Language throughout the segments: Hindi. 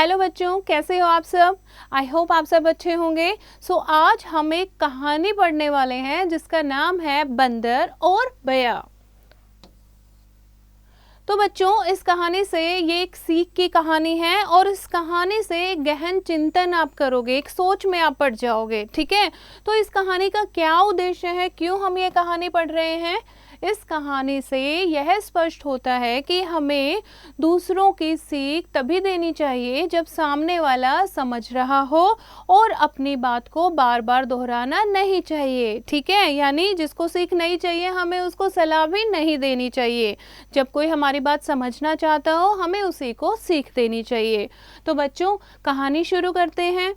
हेलो बच्चों, कैसे हो आप सब। आई होप आप सब अच्छे होंगे। आज हम एक कहानी पढ़ने वाले हैं जिसका नाम है बंदर और बया। तो बच्चों, इस कहानी से ये एक सीख की कहानी है और इस कहानी से एक गहन चिंतन आप करोगे, एक सोच में आप पड़ जाओगे। ठीक है, तो इस कहानी का क्या उद्देश्य है, क्यों हम ये कहानी पढ़ रहे हैं। इस कहानी से यह स्पष्ट होता है कि हमें दूसरों की सीख तभी देनी चाहिए जब सामने वाला समझ रहा हो और अपनी बात को बार बार दोहराना नहीं चाहिए। ठीक है, यानी जिसको सीख नहीं चाहिए हमें उसको सलाह भी नहीं देनी चाहिए। जब कोई हमारी बात समझना चाहता हो हमें उसी को सीख देनी चाहिए। तो बच्चों, कहानी शुरू करते हैं।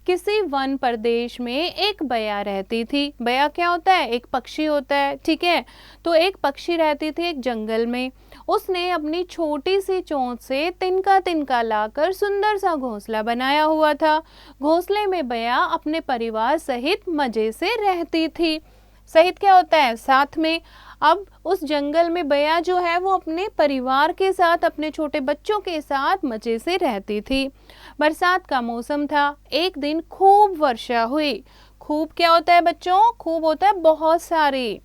किसी वन प्रदेश में एक बया रहती थी। बया क्या होता है? एक पक्षी होता है। ठीक है, तो एक पक्षी रहती थी एक जंगल में। उसने अपनी छोटी सी चोंच से तिनका तिनका लाकर सुंदर सा घोंसला बनाया हुआ था। घोंसले में बया अपने परिवार सहित मजे से रहती थी। सहित क्या होता है? साथ में। अब उस जंगल में बया जो है वो अपने परिवार के साथ, अपने छोटे बच्चों के साथ मजे से रहती थी। बरसात का मौसम था। एक दिन खूब वर्षा हुई। खूब क्या होता है बच्चों? खूब होता है बहुत सारी।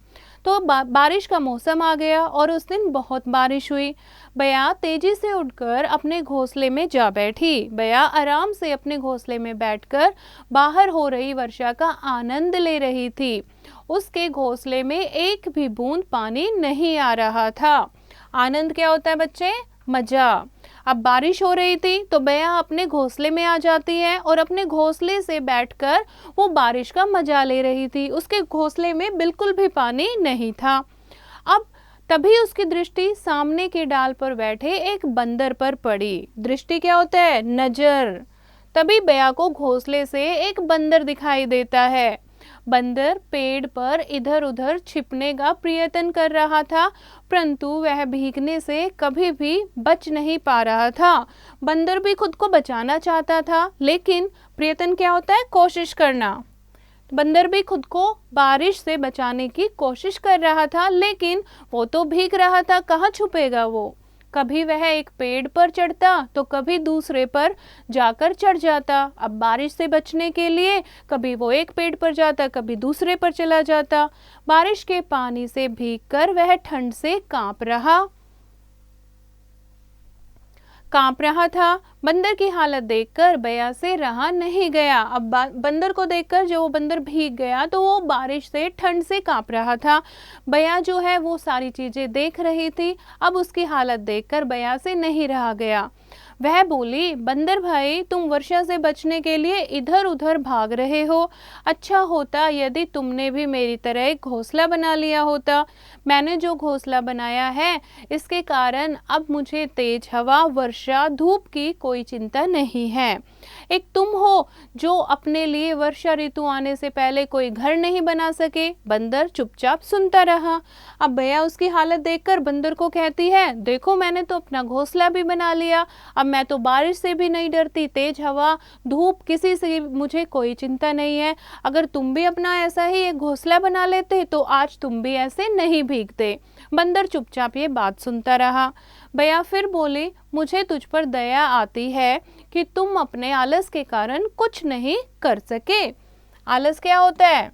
तो बारिश का मौसम आ गया और उस दिन बहुत बारिश हुई। बया तेजी से उठकर अपने घोंसले में जा बैठी। बया आराम से अपने घोंसले में बैठकर बाहर हो रही वर्षा का आनंद ले रही थी। उसके घोंसले में एक भी बूंद पानी नहीं आ रहा था। आनंद क्या होता है बच्चे? मजा। अब बारिश हो रही थी तो बया अपने घोंसले में आ जाती है और अपने घोंसले से बैठकर वो बारिश का मजा ले रही थी। उसके घोंसले में बिल्कुल भी पानी नहीं था। अब तभी उसकी दृष्टि सामने के डाल पर बैठे एक बंदर पर पड़ी। दृष्टि क्या होता है? नजर। तभी बया को घोंसले से एक बंदर दिखाई देता है। बंदर पेड़ पर इधर उधर छिपने का प्रयत्न कर रहा था, परंतु वह भीगने से कभी भी बच नहीं पा रहा था। बंदर भी खुद को बचाना चाहता था, लेकिन प्रयत्न क्या होता है? कोशिश करना। बंदर भी खुद को बारिश से बचाने की कोशिश कर रहा था, लेकिन वो तो भीग रहा था, कहाँ छुपेगा वो। कभी वह एक पेड़ पर चढ़ता तो कभी दूसरे पर जाकर चढ़ जाता। अब बारिश से बचने के लिए कभी वो एक पेड़ पर जाता, कभी दूसरे पर चला जाता। बारिश के पानी से भीगकर वह ठंड से कांप रहा था। बंदर की हालत देखकर बया से रहा नहीं गया। अब बंदर को देखकर जो वो बंदर भीग गया तो वो बारिश से, ठंड से कांप रहा था। बया जो है वो सारी चीजें देख रही थी। अब उसकी हालत देखकर बया से नहीं रहा गया। वह बोली, बंदर भाई, तुम वर्षा से बचने के लिए इधर उधर भाग रहे हो। अच्छा होता यदि तुमने भी मेरी तरह एक घोंसला बना लिया होता। मैंने जो घोंसला बनाया है इसके कारण अब मुझे तेज हवा, वर्षा, धूप की कोई चिंता नहीं है। एक तुम हो जो अपने लिए वर्षा ऋतु आने से पहले कोई घर नहीं बना सके। बंदर चुपचाप सुनता रहा। अब बया उसकी हालत देखकर बंदर को कहती है, देखो मैंने तो अपना घोंसला भी बना लिया। अब मैं तो बारिश से भी नहीं डरती, तेज हवा, धूप, किसी से मुझे कोई चिंता नहीं है। अगर तुम भी अपना ऐसा ही एक घोंसला बना लेते तो आज तुम भी ऐसे नहीं भीगते। बंदर चुपचाप ये बात सुनता रहा। बया फिर बोले, मुझे तुझ पर दया आती है कि तुम अपने आलस के कारण कुछ नहीं कर सके। आलस क्या होता है?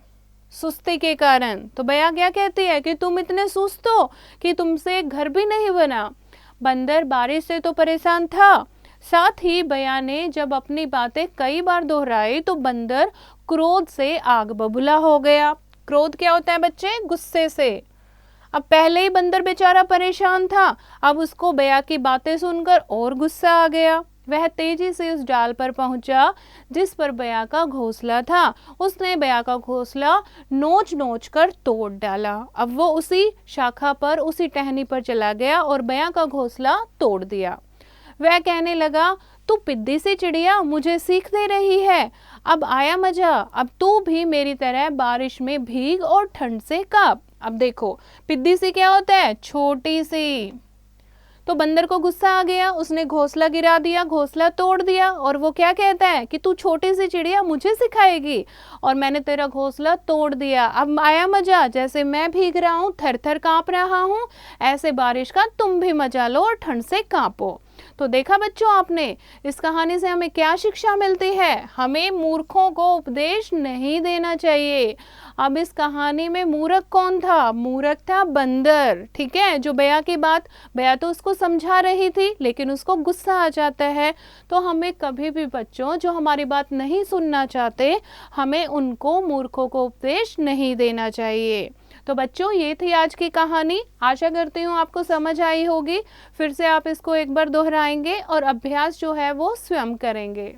सुस्ती के कारण। तो बया क्या कहती है कि तुम इतने सुस्त हो कि तुमसे एक घर भी नहीं बना। बंदर बारिश से तो परेशान था, साथ ही बया ने जब अपनी बातें कई बार दोहराई तो बंदर क्रोध से आग बबूला हो गया। क्रोध क्या होता है बच्चे? गुस्से से। अब पहले ही बंदर बेचारा परेशान था, अब उसको बया की बातें सुनकर और गुस्सा आ गया। वह तेजी से उस डाल पर पहुंचा जिस पर बया का घोंसला था। उसने बया का घोंसला नोच नोच कर तोड़ डाला। अब वो उसी शाखा पर, उसी टहनी पर चला गया और बया का घोंसला तोड़ दिया। वह कहने लगा, तू पिद्दी सी चिड़िया मुझे सीख दे रही है। अब आया मजा, अब तू भी मेरी तरह बारिश में भीग और ठंड से कांप। अब देखो, पिद्दी सी क्या होता है? छोटी सी। तो बंदर को गुस्सा आ गया, उसने घोंसला गिरा दिया, घोंसला तोड़ दिया और वो क्या कहता है कि तू छोटी सी चिड़िया मुझे सिखाएगी, और मैंने तेरा घोंसला तोड़ दिया। अब आया मजा, जैसे मैं भीग रहा हूँ, थर थर कांप रहा हूँ, ऐसे बारिश का तुम भी मजा लो और ठंड से कांपो। तो देखा बच्चों आपने, इस कहानी से हमें क्या शिक्षा मिलती है? हमें मूर्खों को उपदेश नहीं देना चाहिए। अब इस कहानी में मूर्ख कौन था? मूर्ख था बंदर, ठीक है, जो बया की बात, बया तो उसको समझा रही थी लेकिन उसको गुस्सा आ जाता है। तो हमें कभी भी बच्चों जो हमारी बात नहीं सुनना चाहते, हमें उनको, मूर्खों को उपदेश नहीं देना चाहिए। तो बच्चों ये थी आज की कहानी। आशा करती हूँ आपको समझ आई होगी। फिर से आप इसको एक बार दोहराएंगे और अभ्यास जो है वो स्वयं करेंगे।